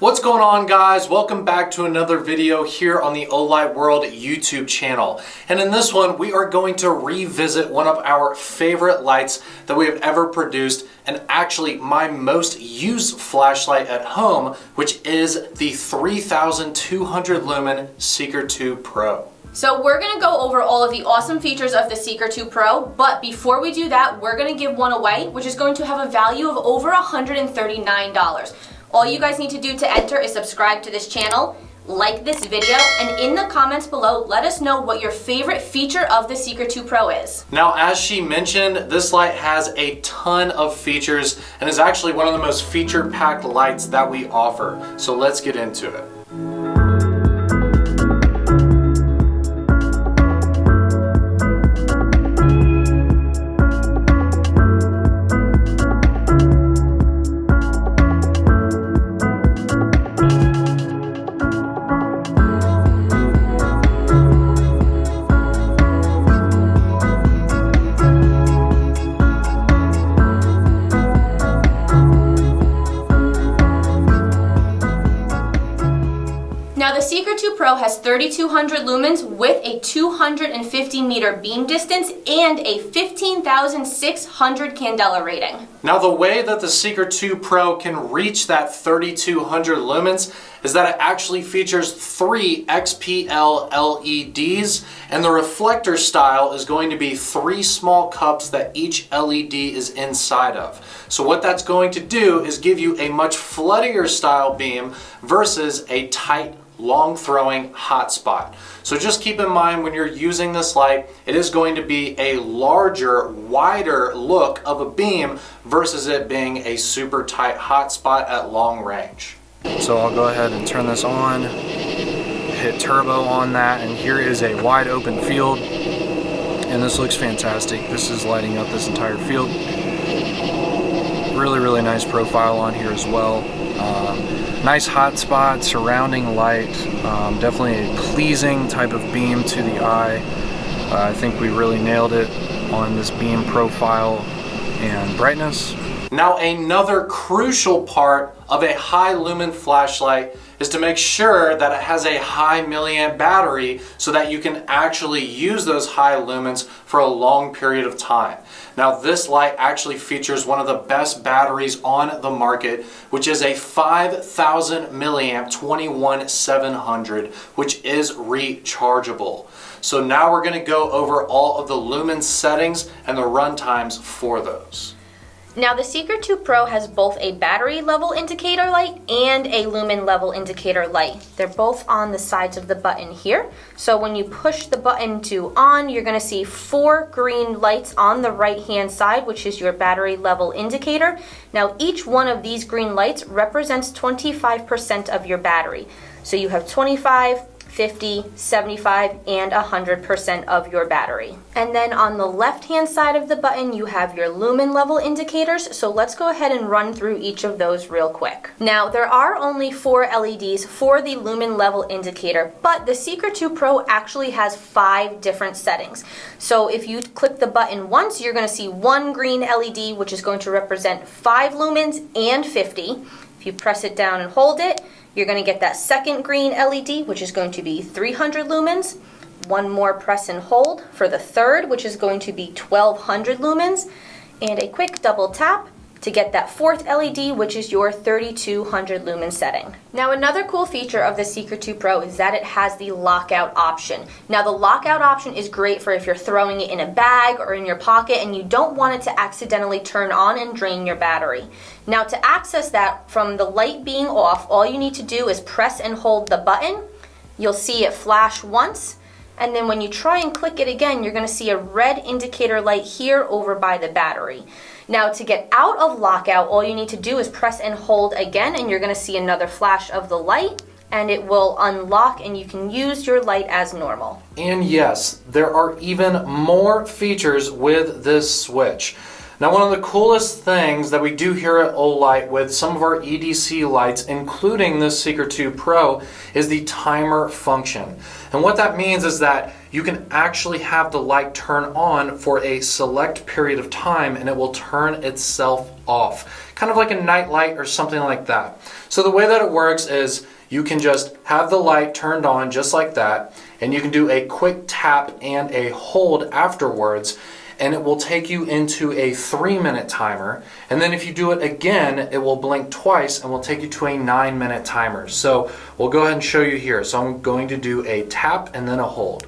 What's going on, guys? Welcome back to another video here on the Olight World YouTube channel. And in this one, we are going to revisit one of our favorite lights that we have ever produced, and actually my most used flashlight at home, which is the 3200 Lumen Seeker 2 Pro. So we're going to go over all of the awesome features of the Seeker 2 Pro, but before we do that, we're going to give one away, which is going to have a value of over $139. All you guys need to do to enter is subscribe to this channel, like this video, and in the comments below, let us know what your favorite feature of the Seeker 2 Pro is. Now, as she mentioned, this light has a ton of features and is actually one of the most feature-packed lights that we offer. So let's get into it. Now the Seeker 2 Pro has 3200 lumens with a 250 meter beam distance and a 15,600 candela rating. Now the way that the Seeker 2 Pro can reach that 3200 lumens is that it actually features 3 XPL LEDs, and the reflector style is going to be 3 small cups that each LED is inside of. So what that's going to do is give you a much floodier style beam versus a tight, long throwing hotspot. So just keep in mind when you're using this light, it is going to be a larger, wider look of a beam versus it being a super tight hotspot at long range. So I'll go ahead and turn this on, hit turbo on that, and here is a wide open field, and this looks fantastic. This is lighting up this entire field. Really nice profile on here as well. Nice hot spot, surrounding light, definitely a pleasing type of beam to the eye. I think we really nailed it on this beam profile and brightness. Now, another crucial part of a high lumen flashlight is to make sure that it has a high milliamp battery so that you can actually use those high lumens for a long period of time. Now, this light actually features one of the best batteries on the market, which is a 5000 milliamp 21700, which is rechargeable. So now we're going to go over all of the lumen settings and the run times for those. Now the Seeker 2 Pro has both a battery level indicator light and a lumen level indicator light. They're both on the sides of the button here. So when you push the button to on, you're going to see 4 green lights on the right hand side, which is your battery level indicator. Now each one of these green lights represents 25% of your battery. So you have 25, 50, 75, and 100% of your battery. And then on the left hand side of the button you have your lumen level indicators, so let's go ahead and run through each of those real quick. Now there are only 4 LEDs for the lumen level indicator, but the Seeker 2 Pro actually has 5 different settings. So if you click the button once, you're going to see 1 green LED, which is going to represent 5 lumens and 50. If you press it down and hold it, you're going to get that second green LED, which is going to be 300 lumens. 1 more press and hold for the third, which is going to be 1200 lumens. And a quick double tap to get that 4th LED, which is your 3200 lumen setting. Now another cool feature of the Seeker 2 Pro is that it has the lockout option. Now the lockout option is great for if you're throwing it in a bag or in your pocket and you don't want it to accidentally turn on and drain your battery. Now to access that from the light being off, all you need to do is press and hold the button. You'll see it flash once, and then when you try and click it again, you're going to see a red indicator light here over by the battery. Now to get out of lockout, all you need to do is press and hold again, and you're going to see another flash of the light, and it will unlock and you can use your light as normal. And yes, there are even more features with this switch. Now, one of the coolest things that we do here at Olight with some of our EDC lights, including this Seeker 2 Pro, is the timer function. And what that means is that you can actually have the light turn on for a select period of time and it will turn itself off. Kind of like a night light or something like that. So the way that it works is you can just have the light turned on just like that, and you can do a quick tap and a hold afterwards, and it will take you into a 3-minute timer. And then if you do it again, it will blink twice and will take you to a 9-minute timer. So we'll go ahead and show you here. So I'm going to do a tap and then a hold.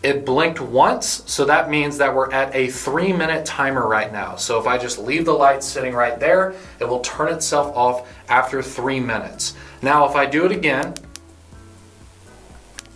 It blinked once, so that means that we're at a 3-minute timer right now. So if I just leave the light sitting right there, it will turn itself off after 3 minutes. Now if I do it again,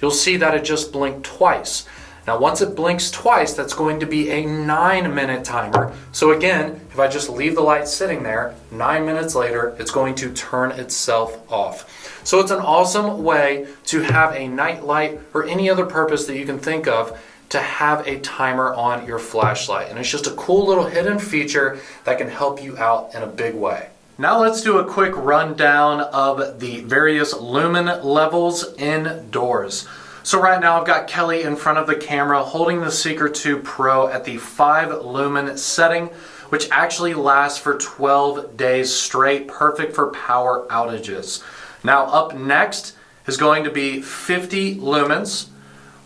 you'll see that it just blinked twice. Now once it blinks twice, that's going to be a 9-minute timer. So again, if I just leave the light sitting there, 9 minutes later, it's going to turn itself off. So it's an awesome way to have a night light or any other purpose that you can think of to have a timer on your flashlight. And it's just a cool little hidden feature that can help you out in a big way. Now let's do a quick rundown of the various lumen levels indoors. So right now I've got Kelly in front of the camera holding the Seeker 2 Pro at the 5 lumen setting, which actually lasts for 12 days straight, perfect for power outages. Now up next is going to be 50 lumens,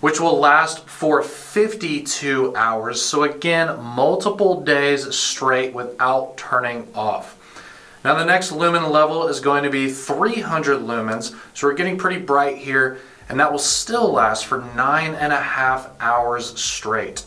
which will last for 52 hours. So again, multiple days straight without turning off. Now the next lumen level is going to be 300 lumens. So we're getting pretty bright here, and that will still last for 9.5 hours straight.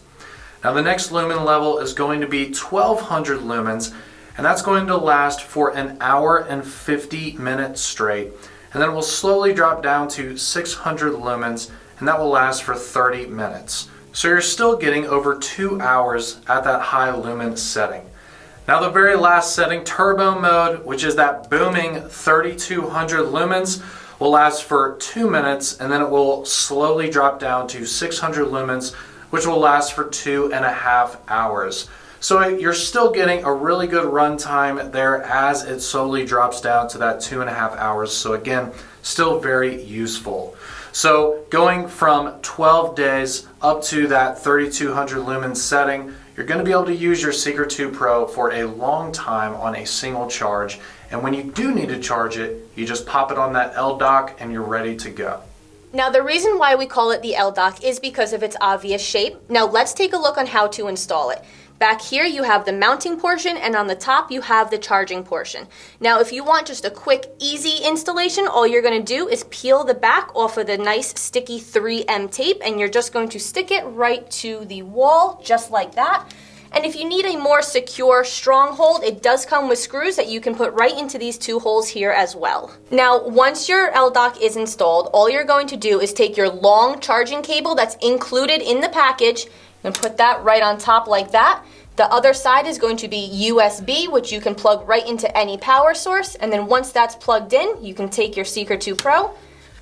Now the next lumen level is going to be 1200 lumens, and that's going to last for an hour and 50 minutes straight. And then it will slowly drop down to 600 lumens, and that will last for 30 minutes. So you're still getting over 2 hours at that high lumen setting. Now the very last setting, turbo mode, which is that booming 3200 lumens, will last for 2 minutes, and then it will slowly drop down to 600 lumens, which will last for 2.5 hours. So you're still getting a really good run time there as it slowly drops down to that 2.5 hours. So again, still very useful. So going from 12 days up to that 3200 lumen setting, you're going to be able to use your Seeker 2 Pro for a long time on a single charge. And when you do need to charge it, you just pop it on that LDAC and you're ready to go. Now the reason why we call it the LDAC is because of its obvious shape. Now let's take a look on how to install it. Back here you have the mounting portion, and on the top you have the charging portion. Now if you want just a quick, easy installation, all you're going to do is peel the back off of the nice sticky 3M tape, and you're just going to stick it right to the wall, just like that. And if you need a more secure stronghold, it does come with screws that you can put right into these 2 holes here as well. Now, once your LDAC is installed, all you're going to do is take your long charging cable that's included in the package and put that right on top like that. The other side is going to be USB, which you can plug right into any power source. And then once that's plugged in, you can take your Seeker 2 Pro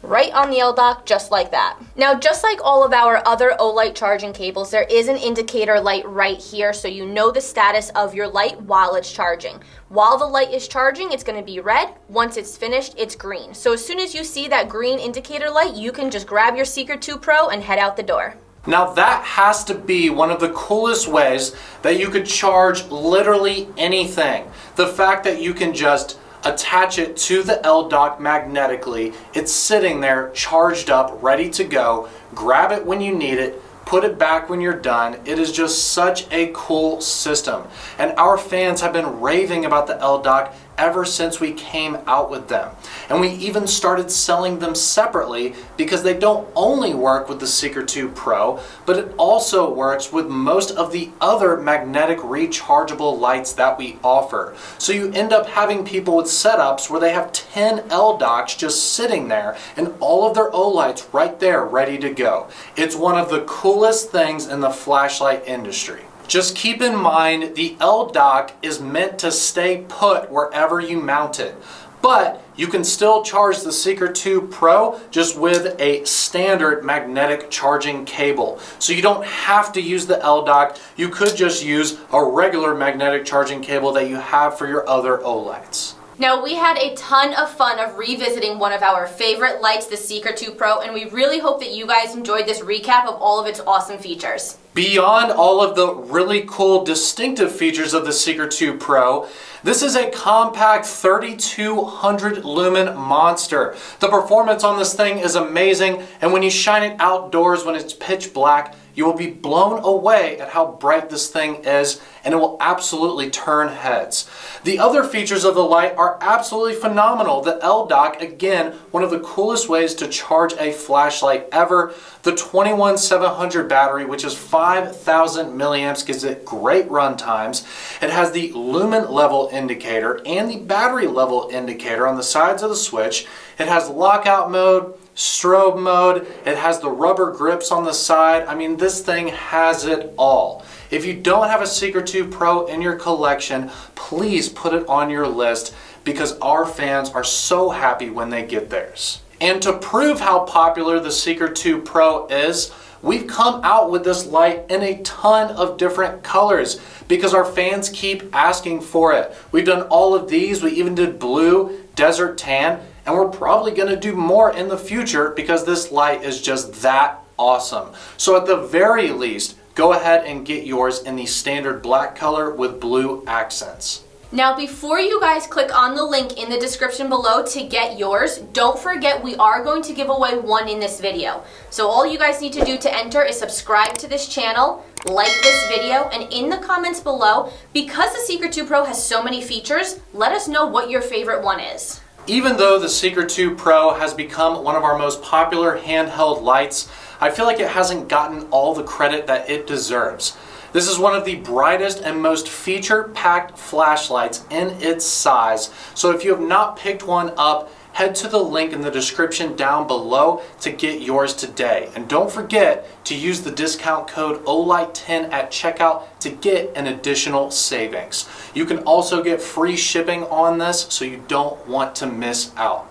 right on the LDAC, just like that. Now, just like all of our other Olight charging cables, there is an indicator light right here, so you know the status of your light while it's charging. While the light is charging, it's going to be red. Once it's finished, it's green. So as soon as you see that green indicator light, you can just grab your Seeker 2 Pro and head out the door. Now that has to be one of the coolest ways that you could charge literally anything. The fact that you can just attach it to the LDAC magnetically, it's sitting there charged up, ready to go, grab it when you need it, put it back when you're done. It is just such a cool system. And our fans have been raving about the LDAC ever since we came out with them. And we even started selling them separately because they don't only work with the Seeker 2 Pro, but it also works with most of the other magnetic rechargeable lights that we offer. So you end up having people with setups where they have 10 LDACs just sitting there and all of their Olights right there ready to go. It's one of the coolest things in the flashlight industry. Just keep in mind the LDAC is meant to stay put wherever you mount it. But you can still charge the Seeker 2 Pro just with a standard magnetic charging cable. So you don't have to use the LDAC. You could just use a regular magnetic charging cable that you have for your other Olights. Now, we had a ton of fun of revisiting one of our favorite lights, the Seeker 2 Pro, and we really hope that you guys enjoyed this recap of all of its awesome features. Beyond all of the really cool distinctive features of the Seeker 2 Pro, this is a compact 3200 lumen monster. The performance on this thing is amazing, and when you shine it outdoors when it's pitch black, you will be blown away at how bright this thing is, and it will absolutely turn heads. The other features of the light are absolutely phenomenal. The LDAC, again, one of the coolest ways to charge a flashlight ever. The 21700 battery, which is 5000 milliamps, gives it great run times. It has the Lumen Level indicator and the battery level indicator on the sides of the switch. It has lockout mode, strobe mode, it has the rubber grips on the side. I mean, this thing has it all. If you don't have a Seeker 2 Pro in your collection, please put it on your list because our fans are so happy when they get theirs. And to prove how popular the Seeker 2 Pro is, we've come out with this light in a ton of different colors because our fans keep asking for it. We've done all of these, we even did blue, desert tan, and we're probably going to do more in the future because this light is just that awesome. So at the very least, go ahead and get yours in the standard black color with blue accents. Now, before you guys click on the link in the description below to get yours, don't forget we are going to give away one in this video. So all you guys need to do to enter is subscribe to this channel, like this video, and in the comments below, because the Seeker 2 Pro has so many features, let us know what your favorite one is. Even though the Seeker 2 Pro has become one of our most popular handheld lights, I feel like it hasn't gotten all the credit that it deserves. This is one of the brightest and most feature-packed flashlights in its size, so if you have not picked one up, head to the link in the description down below to get yours today. And don't forget to use the discount code OLIGHT10 at checkout to get an additional savings. You can also get free shipping on this, so you don't want to miss out.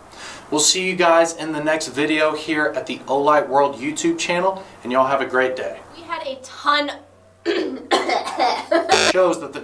We'll see you guys in the next video here at the Olight World YouTube channel, and y'all have a great day. We had a ton Shows that the